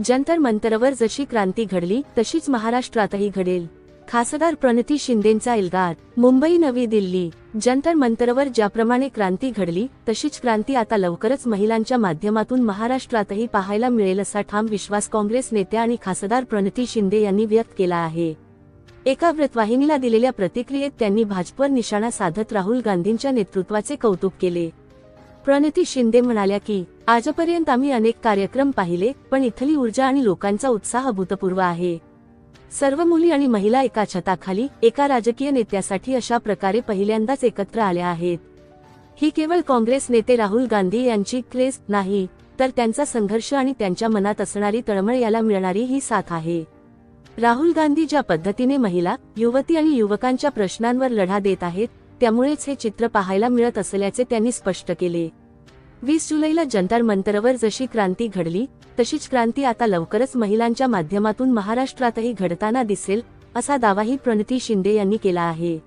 जंतर मंतरवर जशी क्रांती घडली तशीच महाराष्ट्रातही घडेल. खासदार प्रणिती शिंदेंचा एल्गार. मुंबई नवी दिल्ली. जंतर मंतरवर ज्याप्रमाणे क्रांती घडली तशीच क्रांती आता लवकरच महिलांच्या माध्यमातून महाराष्ट्रातही पाहायला मिळेल असा ठाम विश्वास काँग्रेस नेत्या आणि खासदार प्रणिती शिंदे यांनी व्यक्त केला आहे. एका वृत्तवाहिनीला दिलेल्या प्रतिक्रियेत त्यांनी भाजपवर निशाणा साधत राहुल गांधींच्या नेतृत्वाचे कौतुक केले. प्रणिती शिंदे म्हणाल्या की आजपर्यंत आम्ही अनेक कार्यक्रम पाहिले, पण इथली ऊर्जा आणि लोकांचा उत्साह अभूतपूर्व आहे. सर्व मुली आणि महिला एका छताखाली एका राजकीय नेत्यासाठी अशा प्रकारे पहिल्यांदाच एकत्र आल्या आहेत. ही केवळ काँग्रेस नेते राहुल गांधी यांची क्रेझ नाही, तर त्यांचा संघर्ष आणि त्यांच्या मनात असणारी तळमळ याला मिळणारी ही साथ आहे. राहुल गांधी ज्या पद्धतीने महिला, युवती आणि युवकांच्या प्रश्नांवर लढा देत आहेत, त्यामुळेच हे चित्र पाहायला मिळत असल्याचे त्यांनी स्पष्ट केले. 20 जुलैला जंतर मंतरवर जशी क्रांती घडली तशीच क्रांती आता लवकरच महिलांच्या माध्यमातून महाराष्ट्रातही घडताना दिसेल, असा दावाही प्रणिती शिंदे यांनी केला आहे.